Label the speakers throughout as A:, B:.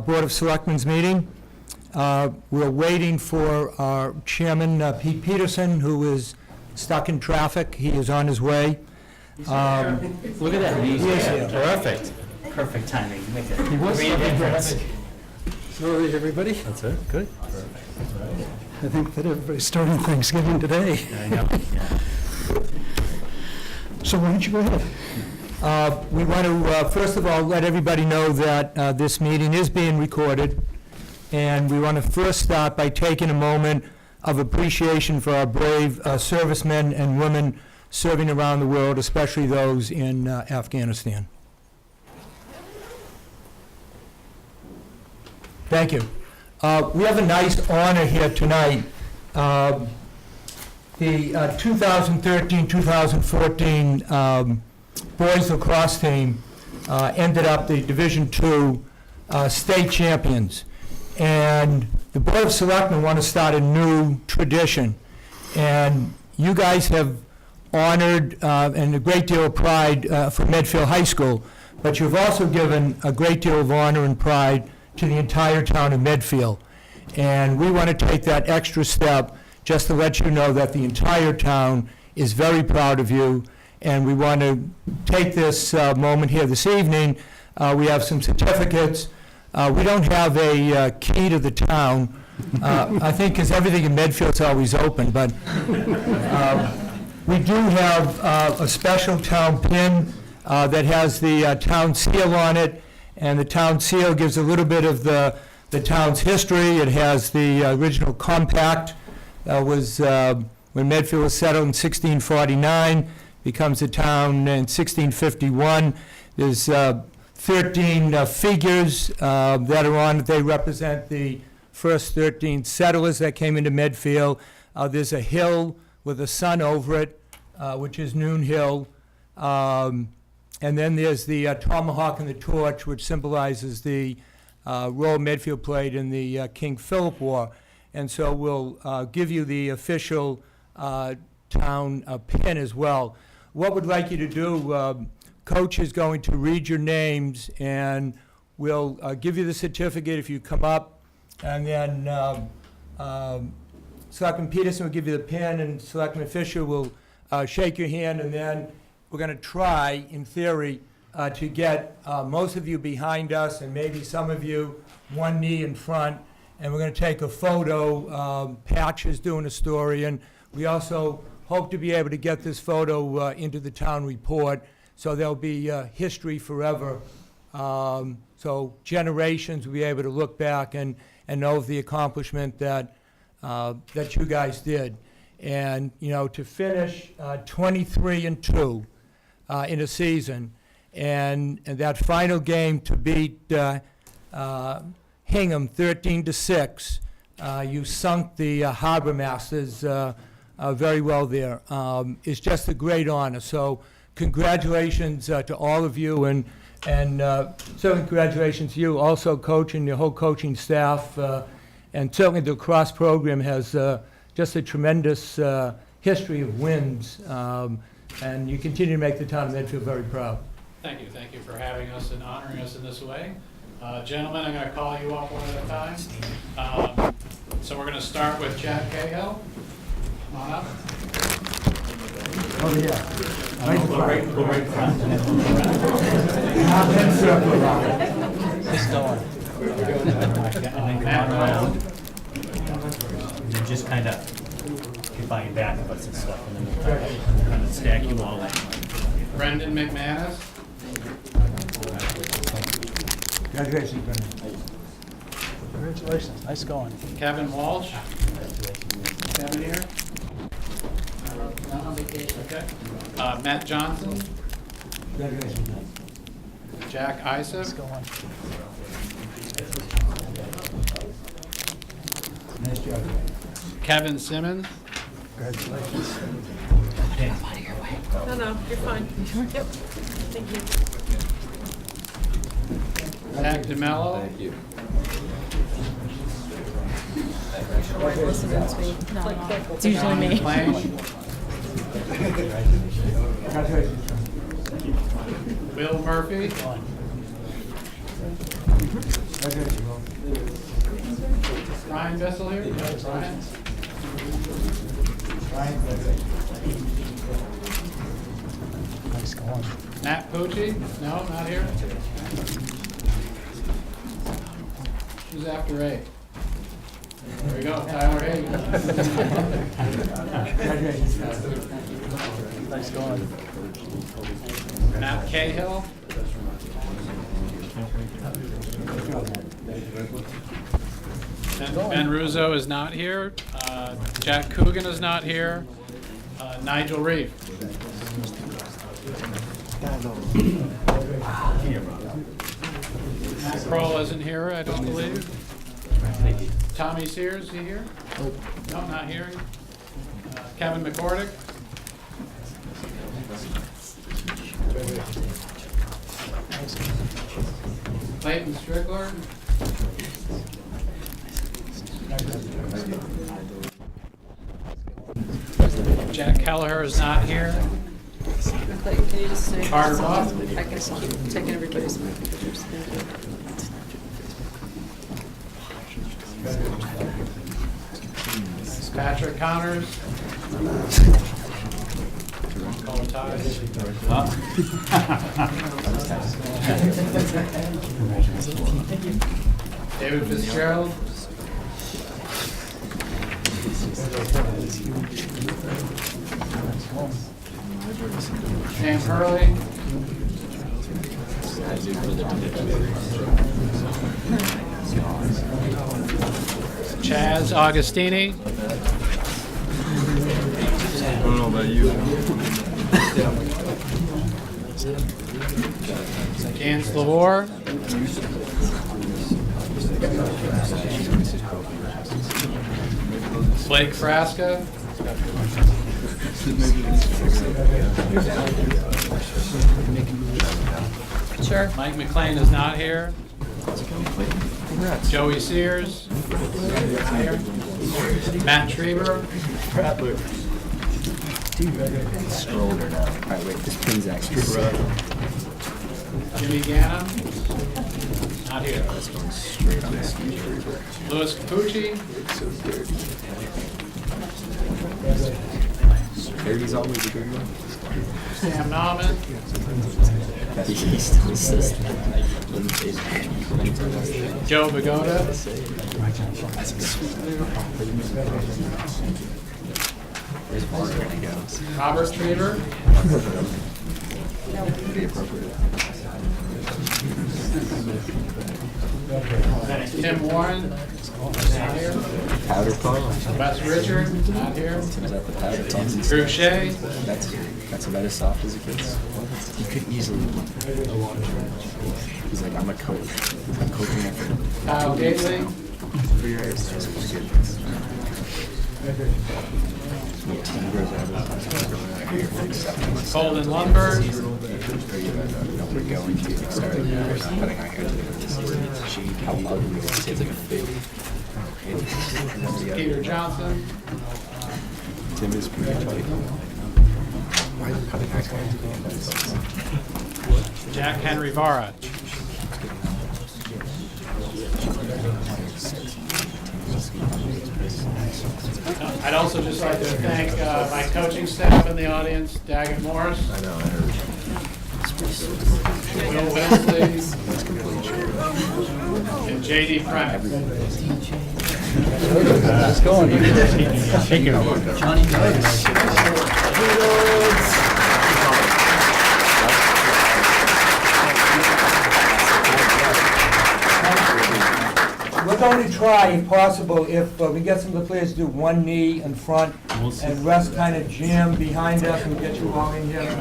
A: Board of Selectmen's meeting. We're waiting for our chairman, Pete Peterson, who is stuck in traffic. He is on his way.
B: Look at that.
A: He is here.
B: Perfect. Perfect timing.
A: He was
B: Great
A: stuck in
B: difference.
A: traffic.
C: Sorry, everybody.
B: That's it. Good.
C: I think that everybody's starting Thanksgiving today.
B: I know. Yeah.
C: So why don't you go ahead?
A: We want to, first of all, let everybody know that this meeting is being recorded, and we want to first start by taking a moment of appreciation for our brave servicemen and women serving around the world, especially those in Afghanistan. Thank you. We have a nice honor here tonight. The 2013-2014 boys lacrosse team ended up the Division II state champions. And the Board of Selectmen want to start a new tradition. And you guys have honored and a great deal of pride for Medfield High School, but you've also given a great deal of honor and pride to the entire town of Medfield. And we want to take that extra step just to let you know that the entire town is very proud of you. And we want to take this moment here this evening. We have some certificates. We don't have a key to the town, I think because everything in Medfield's always open, but we do have a special town pin that has the town seal on it, and the town seal gives a little bit of the town's history. It has the original compact that was when Medfield was settled in 1649. Becomes a town in 1651. There's 13 figures that are on it. They represent the first 13 settlers that came into Medfield. There's a hill with a sun over it, which is Noon Hill. And then there's the tomahawk and the torch, which symbolizes the role Medfield played in the King Philip War. And so we'll give you the official town pin as well. What we'd like you to do, Coach is going to read your names, and we'll give you the certificate if you come up, and then Selectman Peterson will give you the pin, and Selectman Fisher will shake your hand, and then we're going to try, in theory, to get most of you behind us, and maybe some of you one knee in front, and we're going to take a photo. Patch is doing a story, and we also hope to be able to get this photo into the town report, so there'll be history forever. So generations will be able to look back and know of the accomplishment that you guys did. And, you know, to finish 23-2 in a season, and that final game to beat Hingham 13-6, you sunk the Harbor Masters very well there. It's just a great honor. So congratulations to all of you, and certainly congratulations to you also, Coach, and your whole coaching staff. And certainly the lacrosse program has just a tremendous history of wins, and you continue to make the town of Medfield very proud.
D: Thank you. Thank you for having us and honoring us in this way. Gentlemen, I'm going to call you up one at a time. So we're going to start with Chad Cahill. Come on up.
A: Oh, yeah.
B: Go right front. Just go on. And then come on around. And then just kind of keep on your back of us and stuff, and then we'll kind of stack you all in.
D: Brendan McManus.
A: Congratulations, Brendan.
C: Congratulations, nice going.
D: Kevin Walsh. Kevin here. Okay. Matt Johnson.
A: Congratulations, man.
D: Jack
C: Nice
D: Isaac.
C: going.
A: Nice job.
D: Kevin Simmons.
C: Congratulations.
E: No, you're fine. Yep, thank you.
D: Zach DeMello.
F: Thank you.
E: It's usually me.
D: McLean.
A: Congratulations.
D: Will Murphy. Ryan Vessel here? Ryan?
C: Nice going.
D: Matt Pucci? No, not here? Who's after 8? There we go, Tyler Hayden.
C: Nice going.
D: Matt Cahill? Ben Russo is not here. Jack Coogan is not here. Nigel Reeve. Matt Kroll isn't here, I don't believe. Tommy Sears, is he here? No, not here. Kevin McCordick. Clayton Strickler. Jack Kelleher is not here.
E: Clayton, can you just say?
D: Carter Buff.
E: I can just keep taking everybody's pictures. Thank you.
D: Patrick Connors. Colin Ties. David Fitzgerald. Sam Hurley. Chaz Augustini.
F: I don't know about you.
D: Gans Lavore. Blake Frasca.
E: Sure.
D: Mike McLean is not here. Joey Sears. Here. Matt Schreiber.
F: Stroller now. All right, wait. This pin's actually
D: Jimmy Gannon. Not here.
F: That's going straight on the ski tree.
D: Louis Capucci.
F: So dirty. Dirty's always a good one.
D: Sam Nauman.
F: He still says that.
D: Joe Bagoda.
F: There's more when he goes.
D: Robert Trieber.
F: Pretty appropriate.
D: Tim Warren. Not here.
F: Powder puff.
D: Wes Richard. Not here.
F: Is that the powder puff?
D: Drew Shea.
F: That's about as soft as it gets. He could easily. He's like, I'm a coach. I'm coaching it for
D: Kyle Gately.
F: 3 years. Just for good. When your team grows out of it,
D: Colden Lundberg.
F: we're going to start putting on here this season. She, how ugly is it? It's like a big.
D: Peter Johnson.
F: Tim is pretty tight. Why is cutting ice cream?
D: Jack Henry Vara. I'd also just like to thank my coaching staff in the audience, Daggett Morris,
F: I know, I heard.
D: Will Winsley, and J.D. Pratt.
C: Nice going.
A: We're going to try, if possible, if we get some of the players to do one knee in front and rest kind of jam behind us and get you all in here.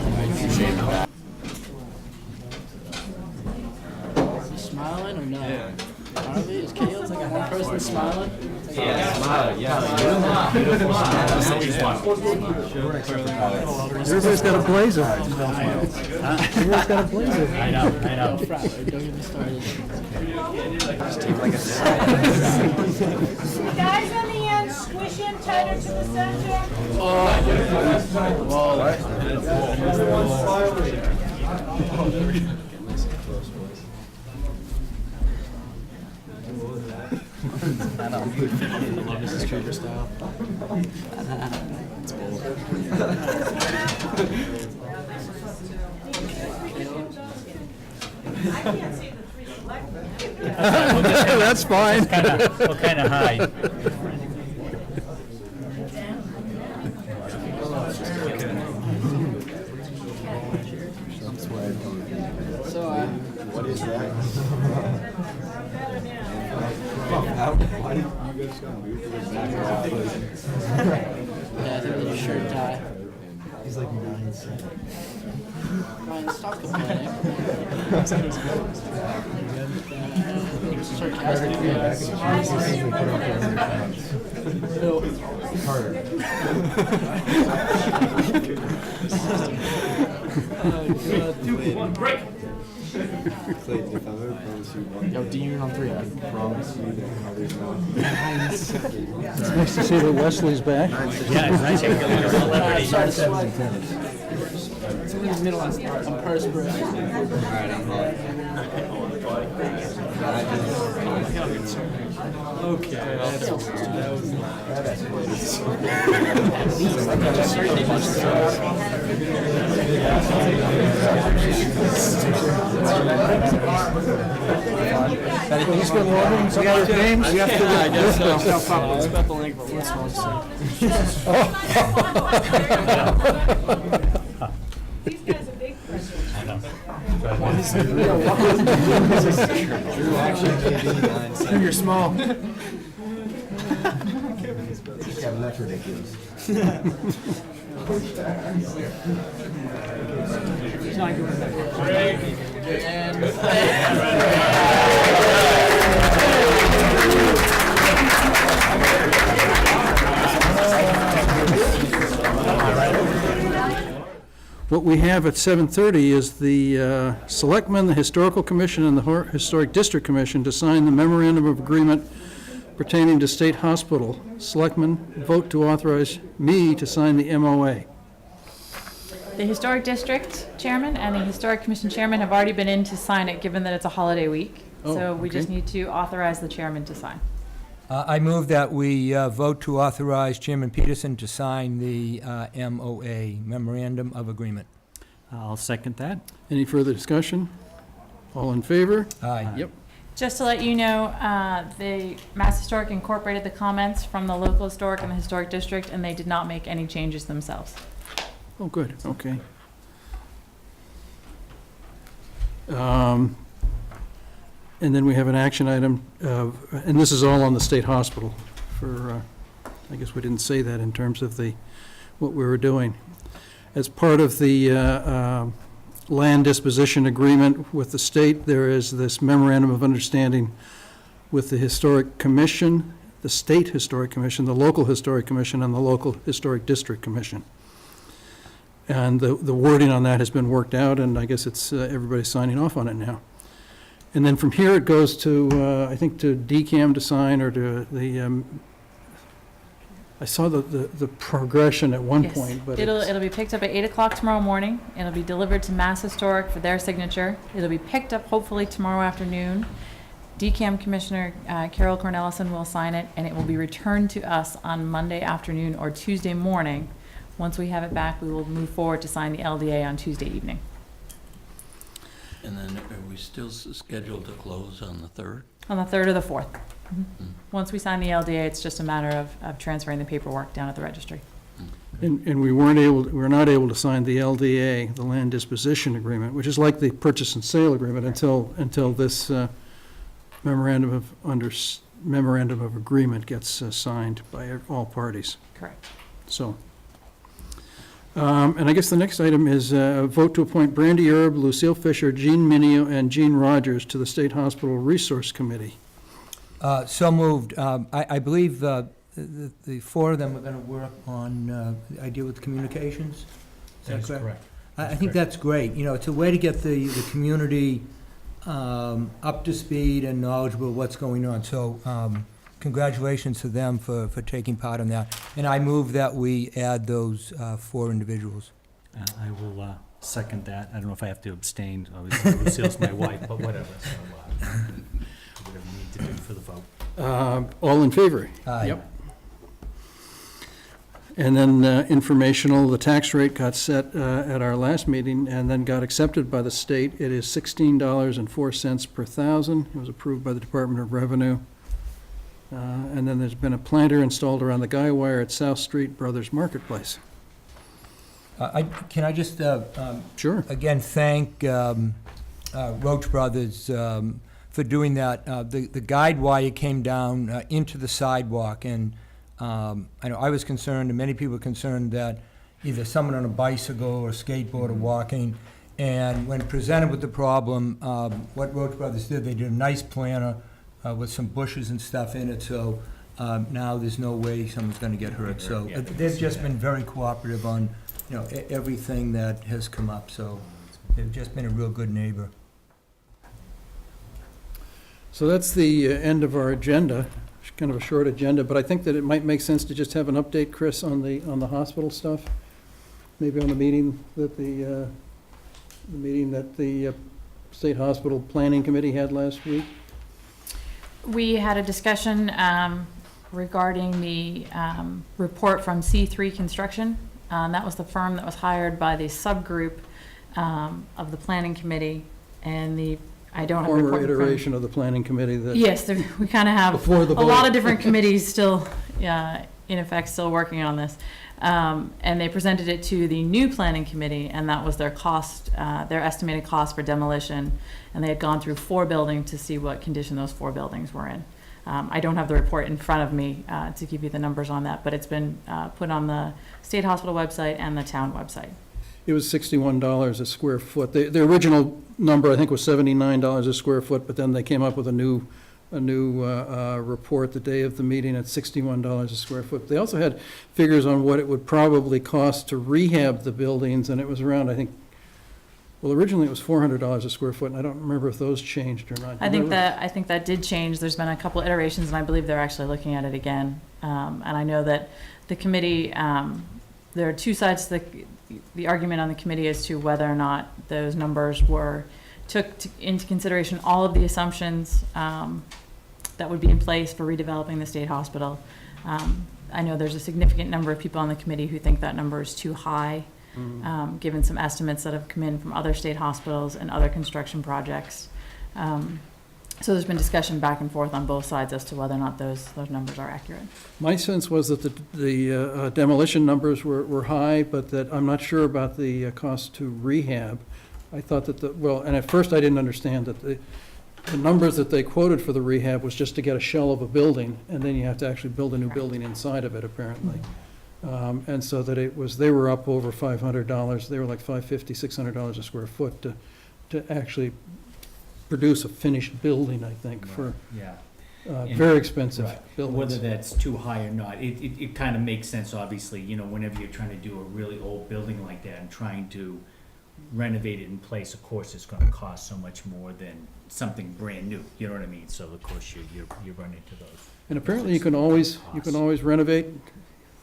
G: Smiling or no? Yeah. Harvey, is Kale's like a one person smiling?
C: Everybody's got a blazer. Everybody's got a blazer.
B: I know.
G: Don't get me started.
H: Guys on the end, squish in tighter to the center.
G: I know. Mrs. Krueger style. It's bold.
C: That's fine.
B: We'll kind of hide.
G: So,
F: What is that?
G: yeah, I think that your shirt and tie.
F: He's like 9'7".
G: Ryan, stop complaining. Sarcastic.
F: Clayton, if I ever promise you one
G: Yo, D-Unit on 3.
F: I promise you that others know.
C: It's nice to see that Wesley's back.
B: Yeah, it's nice to get a little celebrity.
G: Sorry to sweat. It's in the middle. I'm perspiring.
F: Alright, I'm hot.
C: He's got Robin, so got names.
G: I guess so. It's about the length of what's
H: These guys are big pressure.
B: I know.
F: Drew actually gave me 9'7".
G: You're small.
F: Yeah, but that's ridiculous.
C: What we have at 7:30 is the Selectmen, the Historical Commission, and the Historic District Commission to sign the memorandum of agreement pertaining to State Hospital. Selectmen vote to authorize me to sign the MOA.
I: The Historic District Chairman and the Historic Commission Chairman have already been in to sign it, given that it's a holiday week.
C: Oh,
I: So we just
C: okay.
I: need to authorize the chairman to sign.
A: I move that we vote to authorize Chairman Peterson to sign the MOA, Memorandum of Agreement.
B: I'll second that.
C: Any further discussion? All in favor?
A: Aye.
C: Yep.
I: Just to let you know, the Mass Historic incorporated the comments from the local historic and the Historic District, and they did not make any changes themselves.
C: Oh, good, okay. And then we have an action item, and this is all on the state hospital for, I guess we didn't say that in terms of what we were doing. As part of the land disposition agreement with the state, there is this memorandum of understanding with the Historic Commission, the State Historic Commission, the Local Historic Commission, and the Local Historic District Commission. And the wording on that has been worked out, and I guess it's, everybody's signing off on it now. And then from here, it goes to, I think, to DCAM to sign, or to the, I saw the progression at one
I: Yes.
C: point, but
I: It'll be picked up at 8 o'clock tomorrow morning. It'll be delivered to Mass Historic for their signature. It'll be picked up hopefully tomorrow afternoon. DCAM Commissioner Carol Cornelison will sign it, and it will be returned to us on Monday afternoon or Tuesday morning. Once we have it back, we will move forward to sign the LDA on Tuesday evening.
J: And then are we still scheduled to close on the 3rd?
I: On the 3rd or the 4th. Once we sign the LDA, it's just a matter of transferring the paperwork down at the registry.
C: and we were not able to sign the LDA, the land disposition agreement, which is like the purchase and sale agreement until this memorandum of agreement gets signed by all parties.
I: Correct.
C: So, and I guess the next item is vote to appoint Brandy Erb, Lucille Fisher, Jean Minio, and Jean Rogers to the State Hospital Resource Committee.
A: So moved. I believe the four of them are going to work on the idea with communications. Is that correct? I think that's great. You know, it's a way to get the community up to speed and knowledgeable of what's going on. So congratulations to them for taking part in that. And I move that we add those four individuals.
B: I will second that. I don't know if I have to abstain. Obviously, Lucille's my wife, but whatever. So, whatever we need to do for the vote.
C: All in favor?
A: Aye.
C: Yep. And then informational, the tax rate got set at our last meeting and then got accepted by the state. It is $16.04 per thousand. It was approved by the Department of Revenue. And then there's been a planter installed around the guy wire at South Street Brothers Marketplace.
A: Can I just,
C: Sure.
A: again, thank Roach Brothers for doing that. The guide wire came down into the sidewalk, and I know I was concerned, and many people were concerned that either someone on a bicycle or skateboard or walking, and when presented with the problem, what Roach Brothers did, they did a nice planter with some bushes and stuff in it, so now there's no way someone's going to get hurt. So they've just been very cooperative on, everything that has come up, so they've just been a real good neighbor.
C: So that's the end of our agenda. It's kind of a short agenda, but I think that it might make sense to just have an update, Chris, on the hospital stuff. Maybe on the meeting that the State Hospital Planning Committee had last week.
I: We had a discussion regarding the report from C3 Construction. That was the firm that was hired by the subgroup of the planning committee, and I don't have a report
C: Former
I: in front of me.
C: iteration of the planning committee that.
I: Yes, we kind of have
C: Before the
I: a lot
C: vote.
I: of different committees still, in effect, still working on this. And they presented it to the new planning committee, and that was their cost, their estimated cost for demolition. And they had gone through 4 buildings to see what condition those 4 buildings were in. I don't have the report in front of me to give you the numbers on that, but it's been put on the State Hospital website and the town website.
C: It was $61 a square foot. The original number, I think, was $79 a square foot, but then they came up with a new report the day of the meeting at $61 a square foot. They also had figures on what it would probably cost to rehab the buildings, and it was around, I think, well, originally it was $400 a square foot, and I don't remember if those changed or not.
I: I think that did change. There's been a couple iterations, and I believe they're actually looking at it again. And I know that the committee, there are 2 sides to the argument on the committee as to whether or not those numbers took into consideration all of the assumptions that would be in place for redeveloping the state hospital. I know there's a significant number of people on the committee who think that number is too high, given some estimates that have come in from other state hospitals and other construction projects. So there's been discussion back and forth on both sides as to whether or not those numbers are accurate.
C: My sense was that the demolition numbers were high, but that I'm not sure about the cost to rehab. I thought that and at first I didn't understand that the numbers that they quoted for the rehab was just to get a shell of a building, and then you have to actually build a new building inside of it, apparently. And so that they were up over $500. They were like $550, $600 a square foot to actually produce a finished building, I think, for very expensive buildings.
B: Whether that's too high or not, it kind of makes sense, obviously, whenever you're trying to do a really old building like that and trying to renovate it in place, of course, it's gonna cost so much more than something brand new, you know what I mean? So of course you run into those.
C: And apparently you can always renovate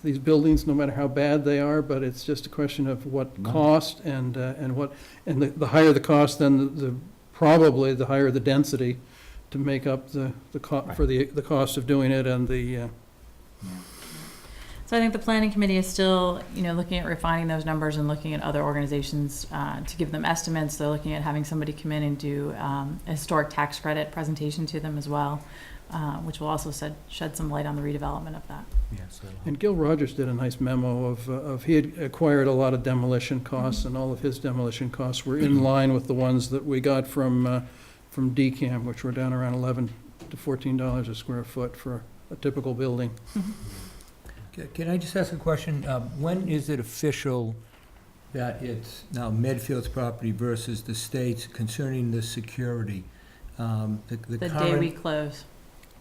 C: these buildings, no matter how bad they are, but it's just a question of what cost and the higher the cost, then probably the higher the density to make up the cost of doing it and the.
I: So I think the planning committee is still, looking at refining those numbers and looking at other organizations to give them estimates. They're looking at having somebody come in and do a historic tax credit presentation to them as well, which will also shed some light on the redevelopment of that.
C: And Gil Rogers did a nice memo of he had acquired a lot of demolition costs, and all of his demolition costs were in line with the ones that we got from DCAM, which were down around $11 to $14 a square foot for a typical building.
A: Can I just ask a question? When is it official that it's now Medfield's property versus the state's concerning the security?
I: The day we close.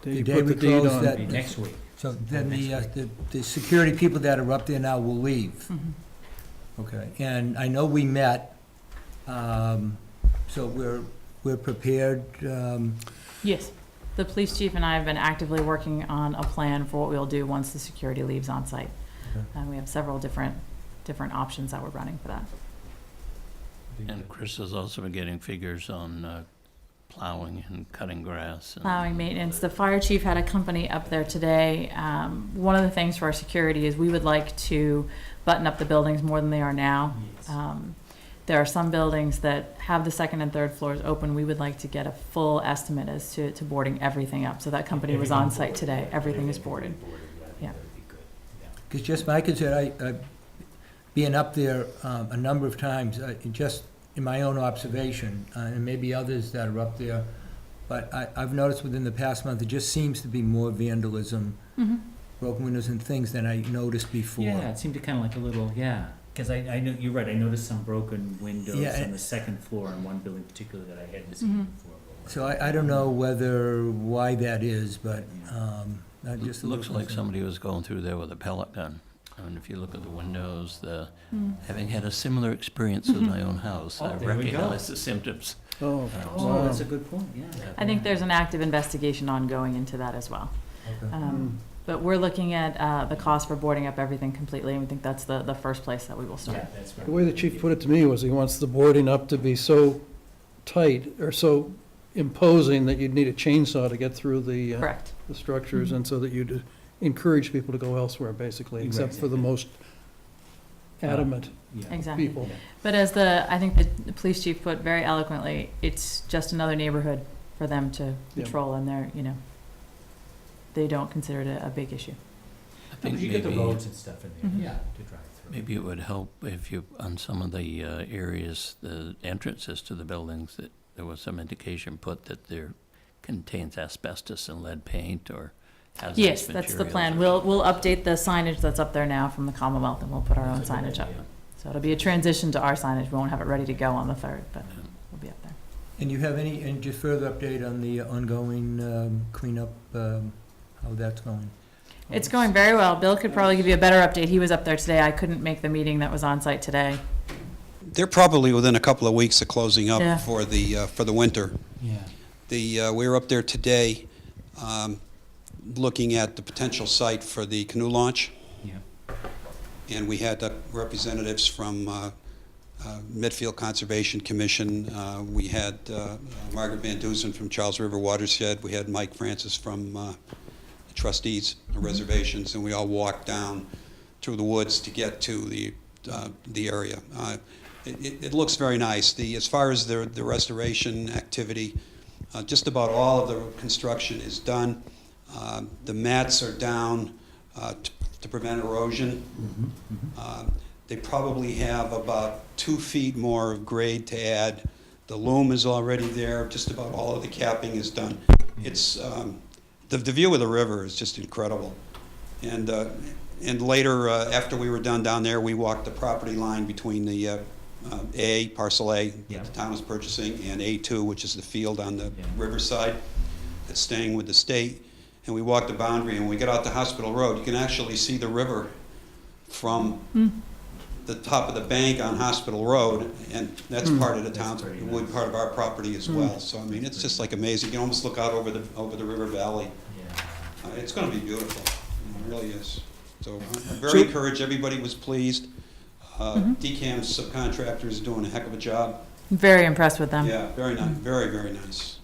A: The day we close that.
B: Next week.
A: So then the security people that are up there now will leave?
I: Mm-hmm.
A: Okay, and I know we met, so we're prepared.
I: Yes. The police chief and I have been actively working on a plan for what we'll do once the security leaves on site.
A: Okay.
I: And we have several different options that we're running for that.
J: And Chris has also been getting figures on plowing and cutting grass. And
I: Plowing, maintenance. The fire chief had a company up there today. One of the things for our security is we would like to button up the buildings more than they are now. There are some buildings that have the second and third floors open. We would like to get a full estimate as to boarding everything up. So that company was on site today. Everything is boarded. Yeah.
A: Because just my concern, being up there a number of times, just in my own observation, and maybe others that are up there, but I've noticed within the past month, there just seems to be more vandalism, broken windows and things than I noticed before.
B: Yeah, it seemed to kind of like a little, because I know, you're right, I noticed some broken windows
A: Yeah,
B: on the second floor in one building particularly that I hadn't seen before.
A: So I don't know why that is, but just a
J: It looks
A: little
J: like
A: concern.
J: somebody was going through there with a pellet gun. And if you look at the windows, having had a similar experience in my own house, I
B: there we go.
J: recognize the symptoms.
C: Oh,
B: Oh,
C: wow.
B: that's a good point, yeah.
I: I think there's an active investigation ongoing into that as well.
A: Okay.
I: But we're looking at the cost for boarding up everything completely, and we think that's the first place that we will start.
B: Yeah, that's right.
C: The way the chief put it to me was he wants the boarding up to be so tight or so imposing that you'd need a chainsaw to get through the
I: Correct.
C: structures, and so that you'd encourage people to go elsewhere, basically, except for the most adamant
B: Yeah.
I: Exactly.
C: people.
I: But as I think the police chief put very eloquently, it's just another neighborhood for them to
C: Yeah.
I: patrol, and they don't consider it a big issue.
J: I think
B: You get the
J: maybe,
B: roads and stuff in there,
I: Mhm.
B: yeah, to drive through.
J: maybe it would help if you, on some of the areas, the entrances to the buildings, that there was some indication put that there contains asbestos and lead paint or hazardous
I: Yes, that's the plan.
J: materials.
I: We'll update the signage that's up there now from the Commonwealth, and we'll put our own signage up. So it'll be a transition to our signage. We won't have it ready to go on the 3rd, but we'll be up there.
A: And you have any just further update on the ongoing cleanup, how that's going?
I: It's going very well. Bill could probably give you a better update. He was up there today. I couldn't make the meeting that was on site today.
K: They're probably within a couple of weeks of closing
I: Yeah.
K: up for the winter.
B: Yeah.
K: We were up there today, looking at the potential site for the canoe launch,
B: Yeah.
K: and we had representatives from Medfield Conservation Commission. We had Margaret Van Dusen from Charles River Watershed. We had Mike Francis from the trustees of reservations, and we all walked down through the woods to get to the area. It looks very nice. As far as the restoration activity, just about all of the construction is done. The mats are down to prevent erosion. They probably have about 2 feet more of grade to add. The loom is already there. Just about all of the capping is done. It's the view of the river is just incredible. And later, after we were done down there, we walked the property line between the parcel A
B: Yeah.
K: that the town is purchasing, and A2, which is the field on the
B: Yeah.
K: riverside that's staying with the state. And we walked the boundary, and when we got out to Hospital Road, you can actually see the river from the top of the bank on Hospital Road, and that's part of the town's,
B: pretty
K: would
B: nice.
K: part of our property as well. So, I mean, it's just like amazing. You can almost look out over the river valley.
B: Yeah.
K: It's gonna be beautiful. It really is. So I'm very encouraged. Everybody was pleased. DCAM's subcontractor is doing a heck of a job.
I: Very impressed with them.
K: Yeah, very nice, very, very nice.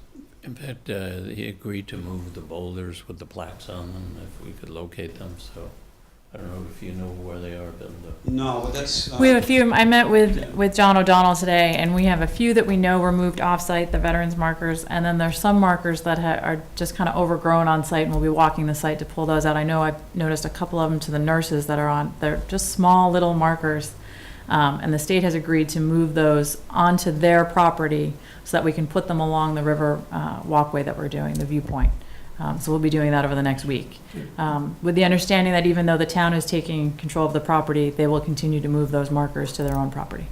J: In fact, he agreed to move the boulders with the plaques on them if we could locate them, so I don't know if you know where they are, Bill.
K: No, but that's.
I: We have a few. I met with John O'Donnell today, and we have a few that we know were moved off-site, the veterans markers, and then there's some markers that are just kind of overgrown on site, and we'll be walking the site to pull those out. I know I've noticed a couple of them to the nurses that are on. They're just small little markers, and the state has agreed to move those onto their property so that we can put them along the river walkway that we're doing, the viewpoint. So we'll be doing that over the next week, with the understanding that even though the town is taking control of the property, they will continue to move those markers to their own property.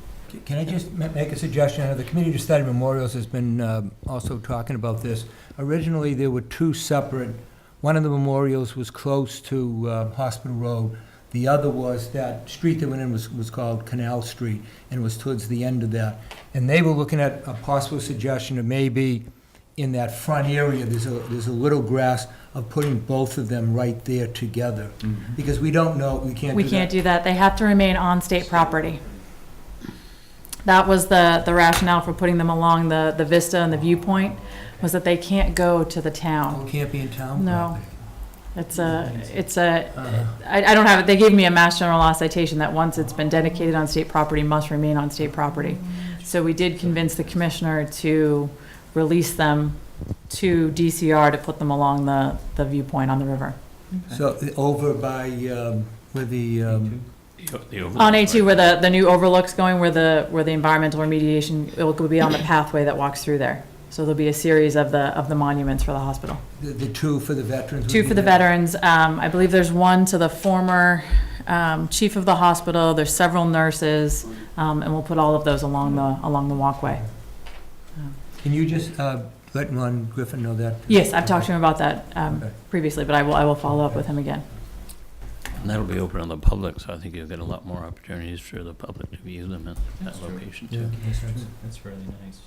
A: Can I just make a suggestion? The Committee to Study Memorials has been also talking about this. Originally, there were 2 separate, one of the memorials was close to Hospital Road. The other was, that street that went in was called Canal Street, and it was towards the end of that. And they were looking at a possible suggestion of maybe in that front area, there's a little grass of putting both of them right there together. Because we don't know, we can't do that.
I: We can't do that. They have to remain on state property. That was the rationale for putting them along the vista and the viewpoint, was that they can't go to the town.
A: Can't be in town?
I: No. I don't have it, they gave me a Mass General Law citation that once it's been dedicated on state property, must remain on state property. So we did convince the commissioner to release them to DCR to put them along the viewpoint on the river.
A: So over by, where the,
I: On A2, where the new overlook's going, where the environmental remediation, it will be on the pathway that walks through there. So there'll be a series of the monuments for the hospital.
A: the two for the veterans? would
I: Two
A: be
I: for the
A: there?
I: veterans. I believe there's one to the former chief of the hospital. There's several nurses, and we'll put all of those along the walkway.
A: Can you just let Ron Griffin know that?
I: Yes, I've talked to him about that
A: Okay.
I: previously, but I will follow up with him again.
J: And that'll be open to the public, so I think you'll get a lot more opportunities for the public to view them at that location
A: Yeah,
J: too.
A: makes sense.
B: That's really nice.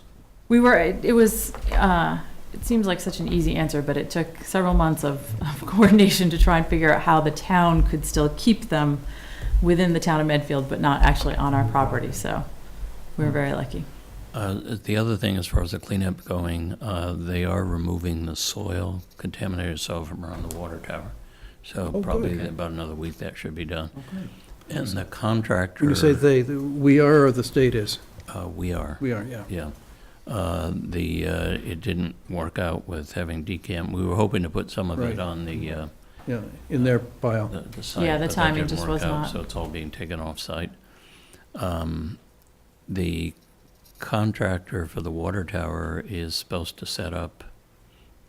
I: It seems like such an easy answer, but it took several months of coordination to try and figure out how the town could still keep them within the town of Medfield, but not actually on our property, so we were very lucky.
J: The other thing, as far as the cleanup going, they are removing the soil, contaminated soil from around the water tower. So
C: good.
J: probably about another week that should be done. And the contractor.
C: When you say they, we are or the state is?
J: We are.
C: We are, yeah.
J: Yeah. It didn't work out with having decam. We were hoping to put some of
C: Right.
J: it on the
C: Yeah, in their pile.
J: the site.
I: Yeah, the
J: but that
I: timing
J: didn't
I: just
J: work
I: was
J: out,
I: not.
J: So it's all being taken off-site. The contractor for the water tower is supposed to set up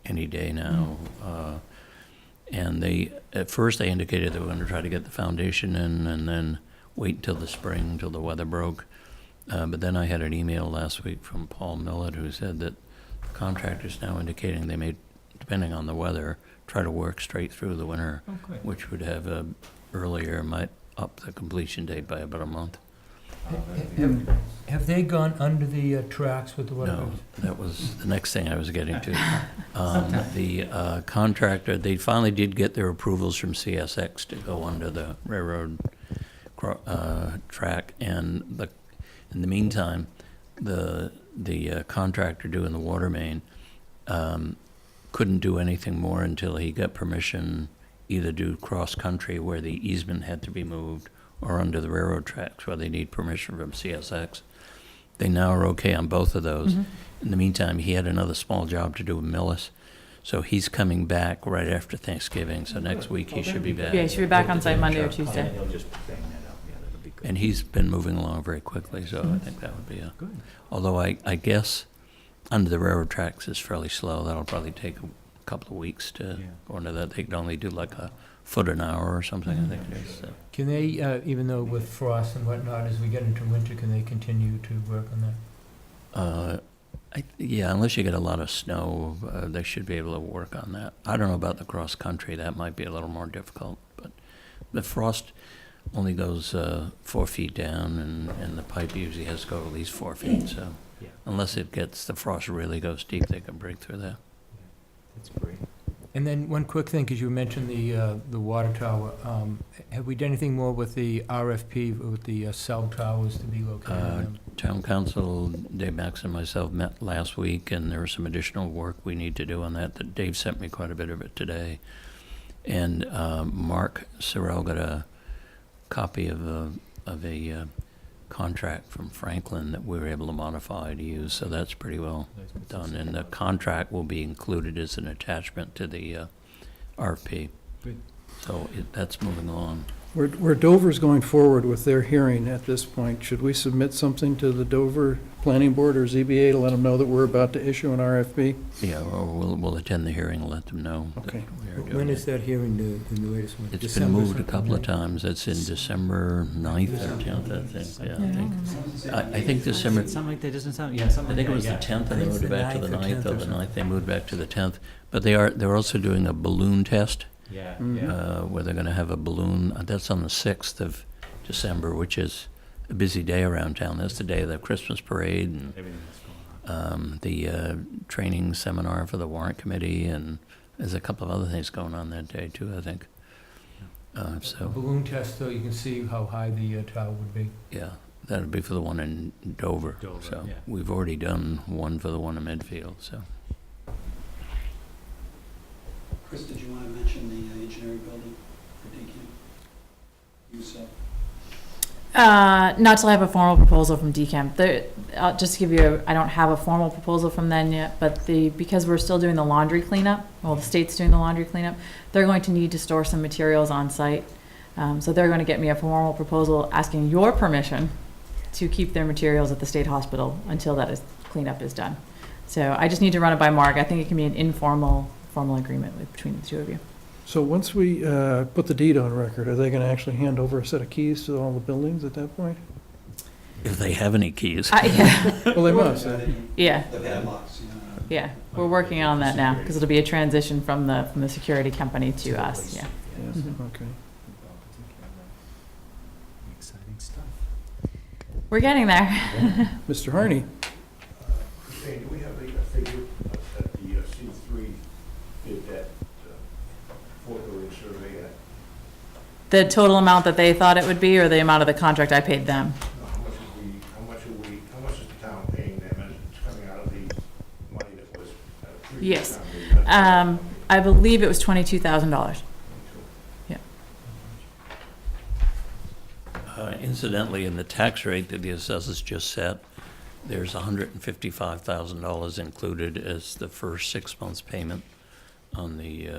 J: any day now. And at first they indicated they were going to try to get the foundation in and then wait until the spring, until the weather broke. But then I had an email last week from Paul Millett who said that the contractor's now indicating they may, depending on the weather, try to work straight through the winter, which would have might up the completion date by about a month.
A: Have they gone under the tracks with the water?
J: No, that was the next thing I was getting to. The contractor, they finally did get their approvals from CSX to go under the railroad track, and in the meantime, the contractor doing the water main couldn't do anything more until he got permission either do cross-country where the easement had to be moved or under the railroad tracks where they need permission from CSX. They now are okay on both of those.
I: Mm-hmm.
J: In the meantime, he had another small job to do with Millis, so he's coming back right after Thanksgiving, so next week he should be back.
I: Yeah, you should be back on site Monday or Tuesday.
B: He'll just bang that up, yeah, that'll be good.
J: And he's been moving along very quickly, so I think that would be
B: Good.
J: although I guess under the railroad tracks is fairly slow. That'll probably take a couple of weeks to go into that. They can only do like a foot an hour or something, I think it is. So.
A: Can they, even though with frost and whatnot, as we get into winter, can they continue to work on that?
J: Yeah, unless you get a lot of snow, they should be able to work on that. I don't know about the cross-country. That might be a little more difficult. But the frost only goes 4 feet down, and the pipe usually has to go at least 4 feet. So
B: Yeah.
J: unless the frost really goes deep, they can break through that.
B: That's great.
A: And then one quick thing, because you mentioned the water tower. Have we done anything more with the RFP with the cell towers to be located on them?
J: Town Council, Dave Max and myself met last week, and there was some additional work we need to do on that Dave sent me quite a bit of it today. And Mark Sorrell got a copy of a contract from Franklin that we were able to modify to use, so that's pretty well done. And the contract will be included as an attachment to the RFP.
B: Good.
J: So that's moving along.
C: Where Dover's going forward with their hearing at this point, should we submit something to the Dover Planning Board or ZBA to let them know that we're about to issue an RFP?
J: Yeah, or we'll attend the hearing and let them know that
C: Okay.
J: we are doing
A: When
J: it.
A: is that hearing, the latest one?
J: It's been
A: December
J: moved a
A: something,
J: couple of
A: right?
J: times. It's in December 9th or 10th, I think. Yeah, I think December,
B: Something like that doesn't sound, yeah, something
J: I
B: like
J: think it was the
B: that,
J: 10th,
A: I
J: and they
A: think
J: moved
A: it's
J: it
A: the
J: back to the
A: 9th or
J: 9th,
A: 10th
J: or
A: or
J: the
A: something.
J: 9th, they moved back to the 10th. But they're also doing a balloon test,
B: yeah.
C: Mhm.
B: Yeah.
J: where they're gonna have a balloon, that's on the 6th of December, which is a busy day around town. That's the day of the Christmas parade and
B: Everything that's going on.
J: the training seminar for the warrant committee, and there's a couple of other things going on that day too, I think.
A: A
J: So,
A: balloon test, so you can see how high the tower would be.
J: yeah, That'd be for the one in Dover.
B: Dover,
J: So
B: yeah.
J: we've already done one for the one in Medfield, so.
K: Chris, did you want to mention the engineering building for DECAM? You said.
I: Not till I have a formal proposal from DCAM. Just to give you, I don't have a formal proposal from them yet, but because we're still doing the laundry cleanup, well, the state's doing the laundry cleanup, they're going to need to store some materials on site. So they're going to get me a formal proposal asking your permission to keep their materials at the state hospital until cleanup is done. So I just need to run it by Mark. I think it can be an informal, formal agreement between the two of you.
C: So once we put the deed on record, are they going to actually hand over a set of keys to all the buildings at that point?
J: If they have any keys.
I: Yeah.
C: Well, they must.
I: Yeah.
K: The padlocks,
I: Yeah, we're working on that now, because it'll be a transition from the security company to us, yeah.
C: Yes, okay.
B: Exciting stuff.
I: We're getting there.
C: Mr. Harney?
L: Christine, do we have a figure that the C3 did that Fort Building survey at?
I: The total amount that they thought it would be, or the amount of the contract I paid them?
L: How much is the town paying them, and it's coming out of the money that was previously
I: Yes.
L: town paid?
I: I believe it was $22,000. Yeah.
J: Incidentally, in the tax rate that the assessors just set, there's $155,000 included as the first 6 months payment on the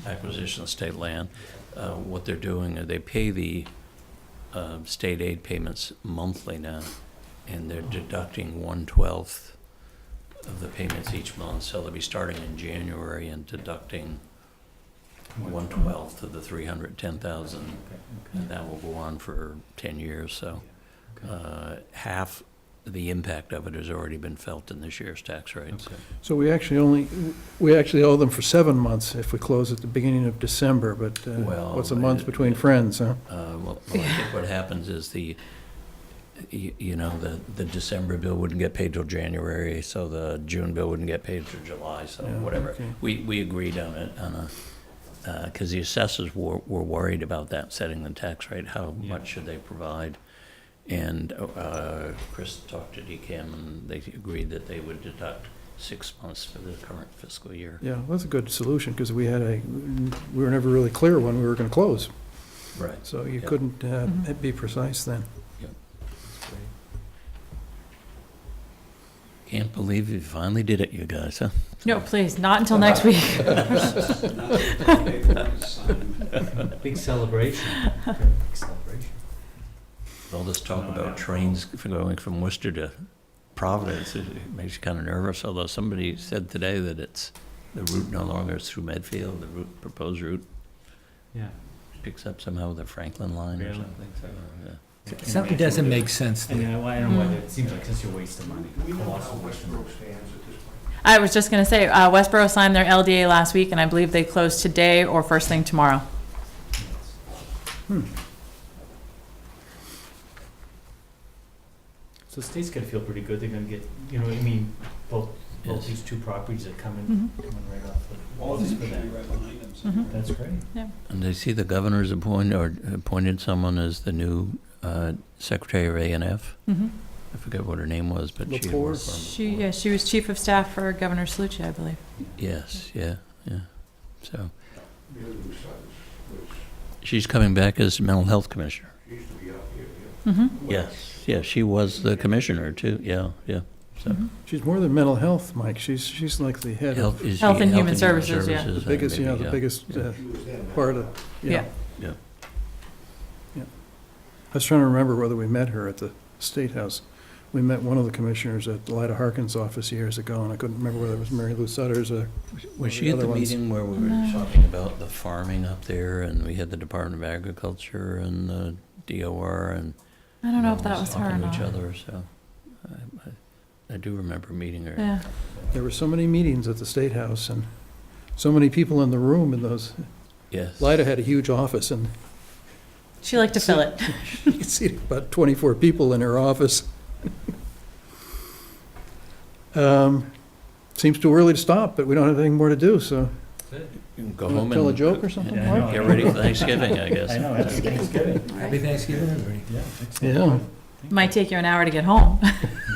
J: acquisition of state land. What they're doing, they pay the state aid payments monthly now, and they're deducting 1/12 of the payments each month. So they'll be starting in January and deducting 1/12 of the 310,000, and that will go on for 10 years. So half the impact of it has already been felt in this year's tax rates.
C: So we actually owe them for 7 months if we close at the beginning of December, but
J: Well,
C: what's a month between friends, huh?
J: Well, I think what happens is the December bill wouldn't get paid till January, so the June bill wouldn't get paid till July, so
C: Yeah,
J: whatever.
C: okay.
J: We agreed on it, because the assessors were worried about that, setting the tax rate, how much should they provide? And Chris talked to DCAM, and they agreed that they would deduct 6 months for the current fiscal year.
C: Yeah, that's a good solution, because we were never really clear when we were going to close.
J: Right.
C: So you
J: Yeah.
C: couldn't be precise then.
J: Can't believe you finally did it, you guys, huh?
I: No, please, not until next week.
B: Big celebration. Big celebration.
J: All this talk about trains going from Worcester to Providence, it makes you kind of nervous, although somebody said today that the route no longer is through Medfield, the proposed route
B: Yeah.
J: picks up somehow with the Franklin line or
B: Really?
J: something. So, yeah.
A: Something doesn't make sense
B: And
A: there.
B: I don't know why, it seems like such a waste of money.
L: Do we know how
B: Colossal waste of
L: Westboro
B: money.
L: stands at this point?
I: I was just going to say, Westboro signed their LDA last week, and I believe they closed today or first thing tomorrow.
B: So the state's gonna feel pretty good, they're gonna get, you know what I mean, both
J: Yes.
B: these two properties are coming
I: Mhm.
B: right off the
K: All
B: walls
K: these
B: for
K: people
B: that.
K: right behind them. so-
I: Mhm.
B: That's great.
J: And I see the governor's appointed someone as the new secretary of A&F.
I: Mm-hmm.
J: I forget what her name was, but she had
C: Lepore?
J: worked for him.
I: She was chief of staff for Governor Slucci, I believe.
J: Yes, yeah. So
L: The other side was,
J: she's coming back as mental health commissioner.
L: she used to be up here, yeah.
I: Mm-hmm.
J: Yes, she was the commissioner too, yeah. So
C: She's more than mental health, Mike. She's like the head of
J: is she
I: Health and Human Services, yeah.
C: the biggest,
J: maybe,
C: the biggest
L: She was then.
C: part of,
I: Yeah.
J: Yeah.
C: I was trying to remember whether we met her at the State House. We met one of the commissioners at Lyda Harkin's office years ago, and I couldn't remember whether it was Mary Lou Sutter's or
J: Was she at
C: other
J: the
C: ones.
J: meeting where we were
I: No.
J: talking about the farming up there, and we had the Department of Agriculture and the DOR, and
I: I don't know if that was her or
J: talking to each
I: not.
J: other, so I do remember meeting her.
I: Yeah.
C: There were so many meetings at the State House, and so many people in the room in those.
J: Yes.
C: Lyda had a huge office, and
I: She liked to fill it.
C: you could see about 24 people in her office. Seems too early to stop, but we don't have anything more to do, so.
J: You can go
C: Wanna
J: home
C: tell a
J: and
C: joke or something,
B: Yeah, I
C: Mark?
J: get ready for Thanksgiving, I guess.
B: I know, happy Thanksgiving.
A: Happy Thanksgiving, everybody.
B: Yeah.
C: Yeah.
I: Might take you an hour to get home.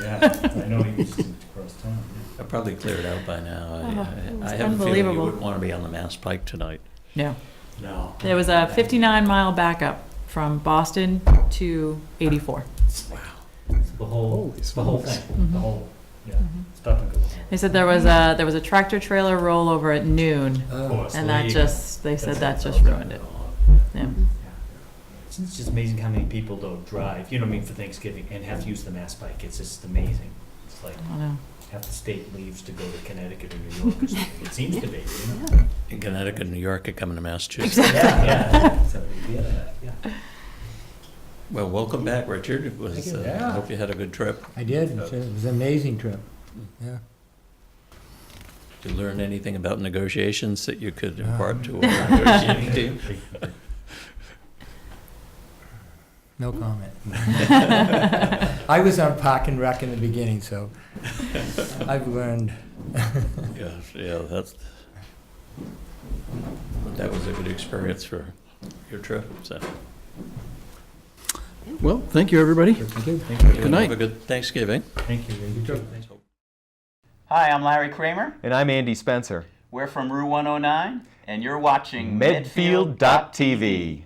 B: Yeah, I know he was across town.
J: I'll probably clear it out by now.
I: Oh,
J: I
I: it's
J: have a feeling you
I: unbelievable.
J: wouldn't want to be on the Mass Pike tonight.
I: No.
B: No.
I: There was a 59-mile backup from Boston to 84.
B: The whole thing, the whole, yeah, stop and go.
I: They said there was a tractor trailer rollover at noon,
B: Of course,
I: and
B: there
I: that
B: you
I: just, they said that
B: That's
I: just ruined it. Yeah.
B: It's just amazing how many people don't drive, you know what I mean, for Thanksgiving and have to use the Mass Pike. It's just amazing. It's like
I: I know.
B: half the state leaves to go to Connecticut or New York. It seems to be, you know?
J: In Connecticut and New York are coming to Massachusetts.
B: Yeah. So, yeah.
J: Well, welcome back, Richard. It was,
A: Thank you.
J: I hope you had a good trip.
A: I did. It was an amazing trip. Yeah.
J: Did you learn anything about negotiations that you could impart to our negotiating team?
A: No comment. I was on Park and Rec in the beginning, so I've learned.
J: Yeah, that was a good experience for your trip, so.
C: Well, thank you, everybody.
A: Thank you.
C: Good night.
J: Have a good Thanksgiving.
B: Thank you. You too.
G: Hi, I'm Larry Kramer.
F: And I'm Andy Spencer.
G: We're from Rue 109, and you're watching
F: Medfield.tv.